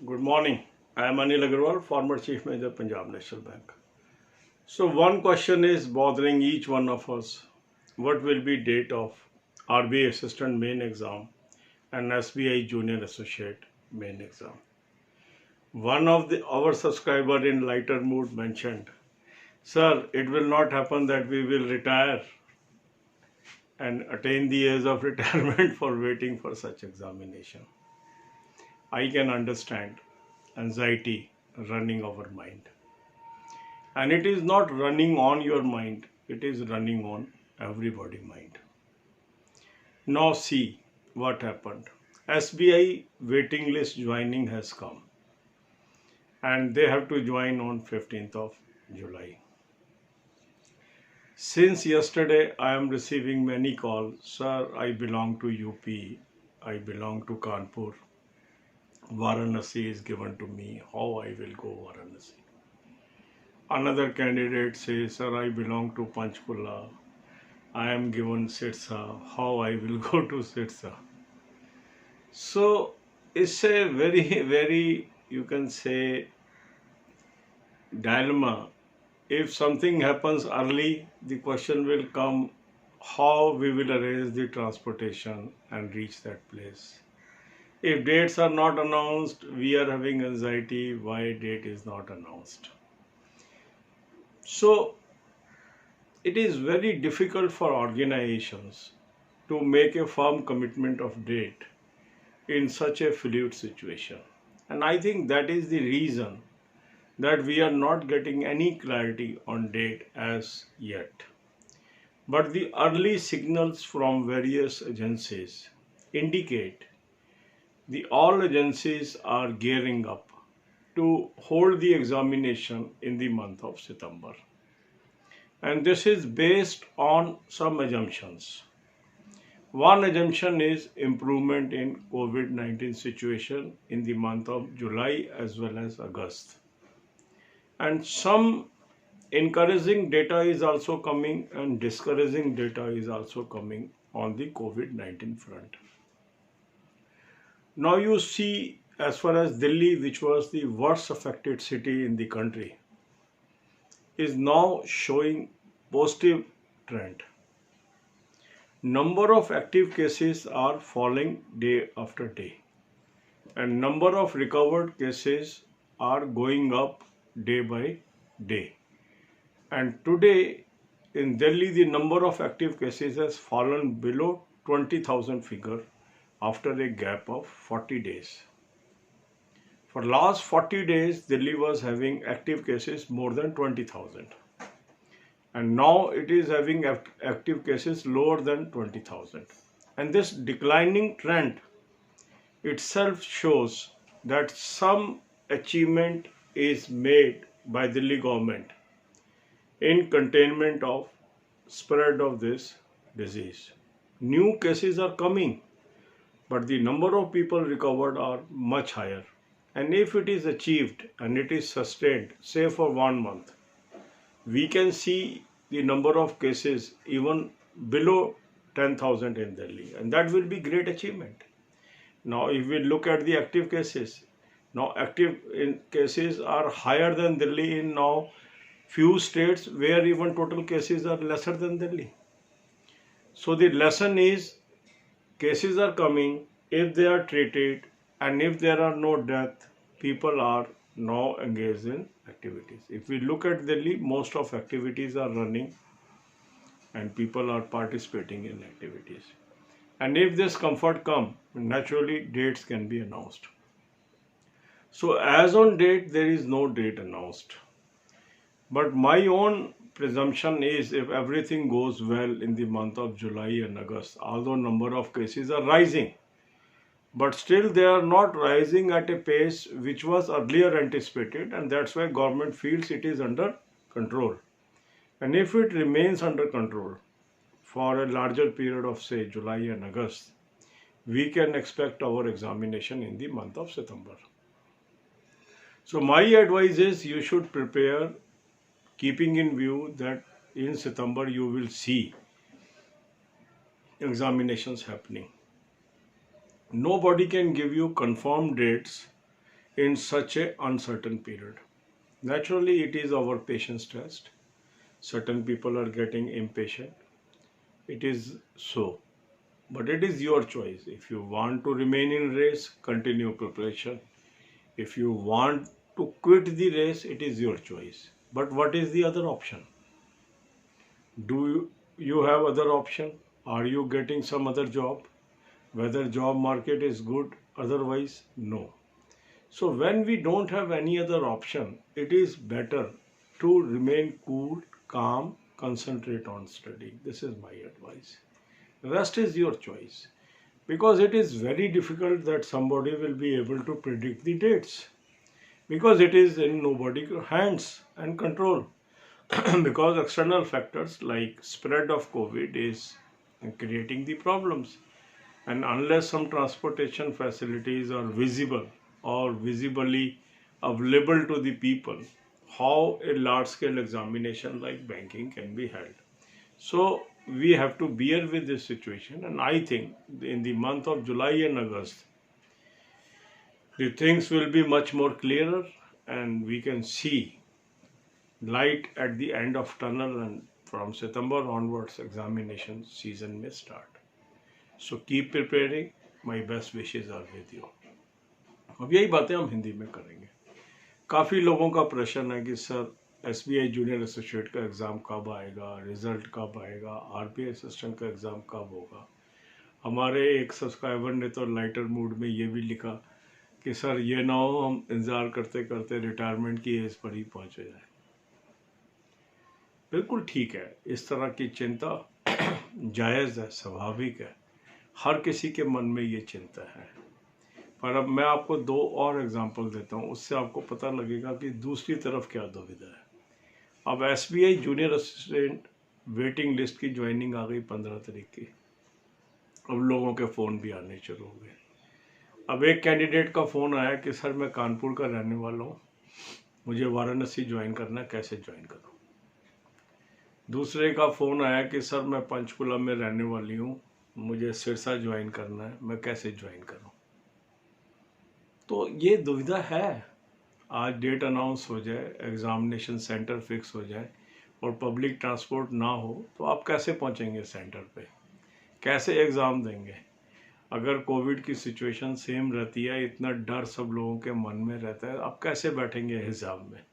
Good morning. I am Anil Agarwal, former Chief Manager, Punjab National Bank. So one question is bothering each one of us. What will be date of RBI Assistant Main Exam and SBI Junior Associate Main Exam? One of our subscriber in lighter mood mentioned, Sir, it will not happen that we will retire and attain the age of retirement for waiting for such examination. I can understand anxiety running our mind. And it is not running on your mind, it is running on everybody's mind. Now see what happened. SBI waiting list joining has come and they have to join on 15th of July. Since yesterday I am receiving many calls, sir, I belong to UP, I belong to Kanpur, Varanasi is given to me, how I will go Varanasi. Another candidate says, sir, I belong to Panchkula, I am given Sirsa, how I will go to Sirsa. So it's a very, you can say, dilemma. If something happens early, the question will come how we will arrange the transportation and reach that place. If dates are not announced, we are having anxiety why date is not announced. So it is very difficult for organizations to make a firm commitment of date in such a fluid situation. And I think that is the reason that we are not getting any clarity on date as yet. But the early signals from various agencies indicate the all agencies are gearing up to hold the examination in the month of September. And this is based on some assumptions. One assumption is improvement in COVID-19 situation in the month of July as well as August. And some encouraging data is also coming and discouraging data is also coming on the COVID-19 front. Now you see, as far as Delhi, which was the worst affected city in the country, is now showing positive trend. Number of active cases are falling day after day and number of recovered cases are going up day by day. And today in Delhi, the number of active cases has fallen below 20,000 figure after a gap of 40 days. For last 40 days, Delhi was having active cases more than 20,000. And now it is having active cases lower than 20,000. And this declining trend itself shows that some achievement is made by Delhi government in containment of spread of this disease. New cases are coming, but the number of people recovered are much higher. And if it is achieved and it is sustained, say for 1 month, we can see the number of cases even below 10,000 in Delhi, and that will be great achievement. Now, if we look at the active cases, now active cases are higher than Delhi in now few states where even total cases are lesser than Delhi. So the lesson is cases are coming if they are treated and if there are no death, people are now engaged in activities. If we look at Delhi, most of activities are running and people are participating in activities. And if this comfort come, naturally dates can be announced. So as on date, there is no date announced. But my own presumption is if everything goes well in the month of July and August, although number of cases are rising, but still they are not rising at a pace which was earlier anticipated, and that's why government feels it is under control. And if it remains under control for a larger period of say July and August, we can expect our examination in the month of September. So my advice is you should prepare keeping in view that in September you will see examinations happening. Nobody can give you confirmed dates in such a uncertain period. Naturally, it is our patience test. Certain people are getting impatient. It is so. But it is your choice. If you want to remain in race, continue preparation. If you want to quit the race, it is your choice. But what is the other option? Do you have other option? Are you getting some other job? Whether job market is good, otherwise, no. So when we don't have any other option, it is better to remain cool, calm, concentrate on study. This is my advice. Rest is your choice. Because it is very difficult that somebody will be able to predict the dates. Because it is in nobody's hands and control. Because external factors like spread of COVID is creating the problems. And unless some transportation facilities are visible or visibly available to the people, how a large scale examination like banking can be held. So we have to bear with this situation, and I think in the month of July and August, the things will be much more clearer and we can see light at the end of tunnel, and from September onwards examination season may start. So keep preparing. My best wishes are with you. अब यही बातें हम हिंदी में करेंगे. काफ़ी लोगों का प्रश्न है कि सर SBI जूनियर एसोसिएट का एग्ज़ाम कब आएगा, रिज़ल्ट कब आएगा, RBI असिस्टेंट का एग्ज़ाम कब होगा. हमारे एक सब्सक्राइबर ने तो लाइटर मूड में ये भी लिखा कि सर ये ना हो हम इंतज़ार करते करते रिटायरमेंट की एज पर ही पहुँच जाए. बिल्कुल ठीक है, इस तरह की चिंता जायज़ है, स्वाभाविक है. हर किसी के मन में ये चिंता है. पर अब मैं आपको दो और एग्जांपल देता हूँ, उससे आपको पता लगेगा कि दूसरी तरफ क्या दुविधा है. अब SBI junior assistant waiting list की ज्वाइनिंग आ गई 15 तारीख की. अब लोगों के फ़ोन भी आने शुरू हो गए. अब एक कैंडिडेट का फ़ोन आया कि सर मैं कानपुर का रहने वाला हूँ, मुझे वाराणसी ज्वाइन करना है, कैसे ज्वाइन करूँ. दूसरे का फ़ोन आया कि सर मैं पंचकुला में रहने वाली हूँ, मुझे सिरसा ज्वाइन करना है, मैं कैसे ज्वाइन करूँ. तो ये दुविधा है. आज डेट अनाउंस हो जाए, एग्ज़ामिनेशन सेंटर फिक्स हो जाए और पब्लिक ट्रांसपोर्ट ना हो तो आप कैसे पहुंचेंगे सेंटर पे, कैसे एग्ज़ाम देंगे. अगर कोविड की सिचुएशन सेम रहती है, इतना डर सब लोगों के मन में रहता है, आप कैसे बैठेंगे एग्ज़ाम में.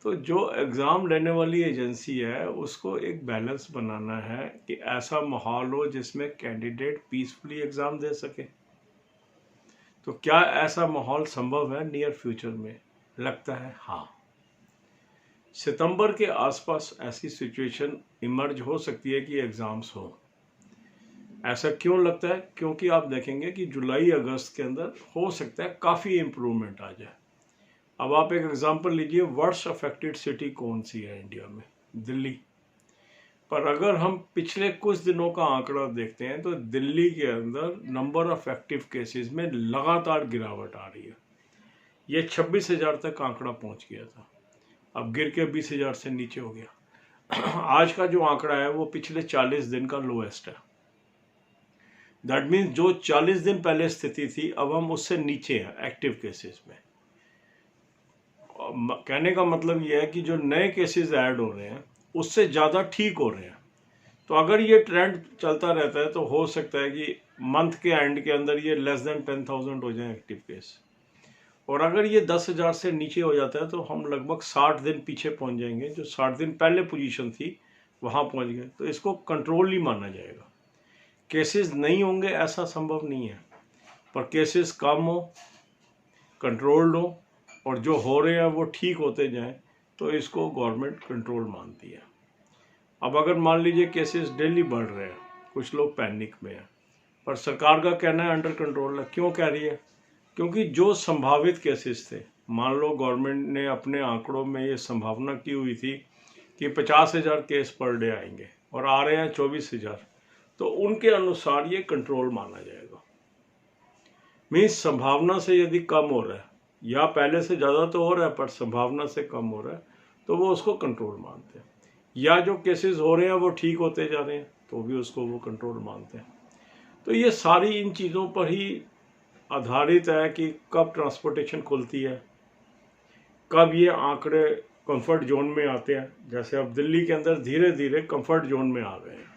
तो जो एग्ज़ाम लेने वाली एजेंसी है उसको एक बैलेंस बनाना है कि ऐसा माहौल हो जिसमें कैंडिडेट पीसफुली एग्ज़ाम दे सके. तो क्या ऐसा माहौल संभव है नियर फ्यूचर में? लगता है हाँ. सितंबर के आसपास ऐसी सिचुएशन इमर्ज हो सकती है कि एग्ज़ाम्स हो. ऐसा क्यों लगता है? क्योंकि आप देखेंगे कि जुलाई अगस्त के अंदर हो सकता है काफ़ी इम्प्रूवमेंट आ जाए. अब आप एक एग्जांपल लीजिए, वर्स्ट अफेक्टेड सिटी कौन सी है इंडिया में? दिल्ली. पर अगर हम पिछले कुछ दिनों का आंकड़ा देखते हैं तो दिल्ली के अंदर नंबर ऑफ एक्टिव केसेस में लगातार गिरावट आ रही है. ये 26,000 तक आंकड़ा पहुंच गया था, अब गिर के 20,000 से नीचे हो गया. आज का जो आंकड़ा है वो पिछले 40 दिन का लोएस्ट है. दैट मीन्स जो 40 दिन पहले स्थिति थी अब हम उससे नीचे हैं एक्टिव केसेस में. कहने का मतलब ये है कि जो नए केसेस ऐड हो रहे हैं उससे ज़्यादा ठीक हो रहे हैं. तो अगर ये ट्रेंड चलता रहता है तो हो सकता है कि मंथ के एंड के अंदर ये लेस देन 10,000 हो जाए एक्टिव केस. और अगर ये 10,000 से नीचे हो जाता है तो हम लगभग 60 दिन पीछे पहुंच जाएंगे. जो 60 दिन पहले पोजीशन थी वहाँ पहुंच गए. तो इसको कंट्रोल ही माना जाएगा. केसेस नहीं होंगे ऐसा संभव नहीं है, पर केसेस कम हो, कंट्रोल्ड हो और जो हो रहे हैं वो ठीक होते जाएं तो इसको गवर्नमेंट कंट्रोल मानती है. अब अगर मान लीजिए केसेस डेली बढ़ रहे हैं, कुछ लोग पैनिक में हैं, पर सरकार का कहना है अंडर कंट्रोल है. क्यों कह रही है? क्योंकि जो संभावित केसेस थे, मान लो गवर्नमेंट ने अपने आंकड़ों में ये संभावना की हुई थी कि 50,000 केस पर डे आएंगे और आ रहे हैं 24,000, तो उनके अनुसार ये कंट्रोल माना जाएगा. मीन्स संभावना से यदि कम हो रहा है या पहले से ज़्यादा तो हो रहा है पर संभावना से कम हो रहा है तो वो उसको कंट्रोल मानते हैं. या जो केसेस हो रहे हैं वो ठीक होते जा रहे हैं तो भी उसको वो कंट्रोल मानते हैं. तो ये सारी इन चीज़ों पर ही आधारित है कि कब ट्रांसपोर्टेशन खुलती है, कब ये आंकड़े कंफर्ट जोन में आते हैं। जैसे अब दिल्ली के अंदर धीरे धीरे कंफर्ट जोन में आ गए हैं।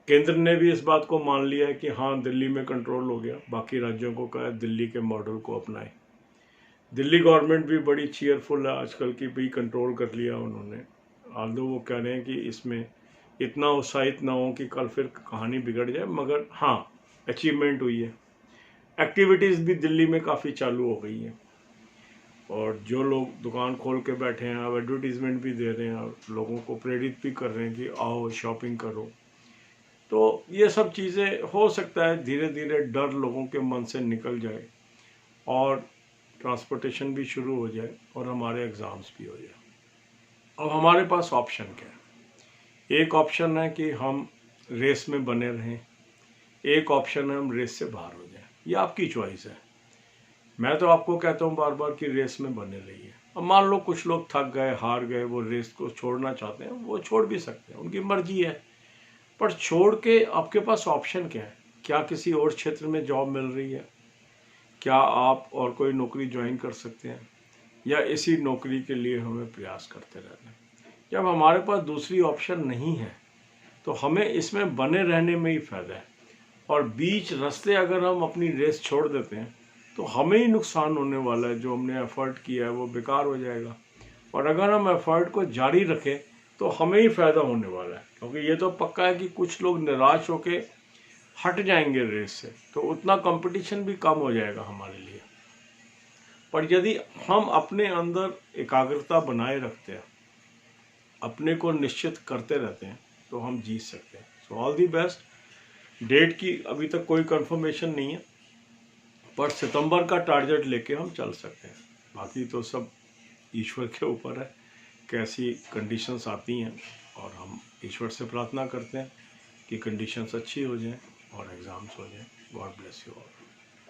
केंद्र ने भी इस बात को मान लिया है कि हाँ दिल्ली में कंट्रोल हो गया, बाकी राज्यों को कहा दिल्ली के मॉडल को अपनाएं। दिल्ली गवर्नमेंट भी बड़ी चीयरफुल है आजकल की, भी कंट्रोल कर लिया उन्होंने। आल्दो वो कह रहे हैं कि इसमें इतना उत्साहित ना हो कि कल फिर कहानी बिगड़ जाए, मगर हाँ अचीवमेंट हुई है। एक्टिविटीज़ भी दिल्ली में काफ़ी चालू हो गई हैं, और जो लोग दुकान खोल के बैठे हैं अब एडवर्टीजमेंट भी दे रहे हैं और लोगों को प्रेरित भी कर रहे हैं कि आओ शॉपिंग करो। तो ये सब चीज़ें हो सकता है धीरे धीरे डर लोगों के मन से निकल जाए और ट्रांसपोर्टेशन भी शुरू हो जाए और हमारे एग्ज़ाम्स भी हो जाए। अब हमारे पास ऑप्शन क्या है? एक ऑप्शन है कि हम रेस में बने रहें, एक ऑप्शन है हम रेस से बाहर हो जाएं। ये आपकी चॉइस है। मैं तो आपको कहता हूँ बार बार कि रेस में बने रहिए। अब मान लो कुछ लोग थक गए, हार गए, वो रेस को छोड़ना चाहते हैं, वो छोड़ भी सकते हैं, उनकी मर्जी है। पर छोड़ के आपके पास ऑप्शन क्या है? क्या किसी और क्षेत्र में जॉब मिल रही है? क्या आप और कोई नौकरी ज्वाइन कर सकते हैं? या इसी नौकरी के लिए हमें प्रयास करते रहना है? जब हमारे पास दूसरी ऑप्शन नहीं है तो हमें इसमें बने रहने में ही फायदा है, और बीच रास्ते अगर हम अपनी रेस छोड़ देते हैं तो हमें ही नुकसान होने वाला है। जो हमने एफर्ट किया है वो बेकार हो जाएगा, और अगर हम एफर्ट को जारी रखें तो हमें ही फायदा होने वाला है, क्योंकि ये तो पक्का है कि कुछ लोग निराश होके हट जाएंगे रेस से, तो उतना कंपटीशन भी कम हो जाएगा हमारे लिए। पर यदि हम अपने अंदर एकाग्रता बनाए रखते हैं, अपने को निश्चित करते रहते हैं, तो हम जीत सकते हैं। So all the best. Date की अभी तक कोई कंफर्मेशन नहीं है, पर सितंबर का टारगेट लेके हम चल सकते हैं। बाकी तो सब ईश्वर के ऊपर है, कैसी कंडीशंस आती हैं, और हम ईश्वर से प्रार्थना करते हैं कि कंडीशंस अच्छी हो जाएं और एग्ज़ाम्स हो जाएं। God bless you all.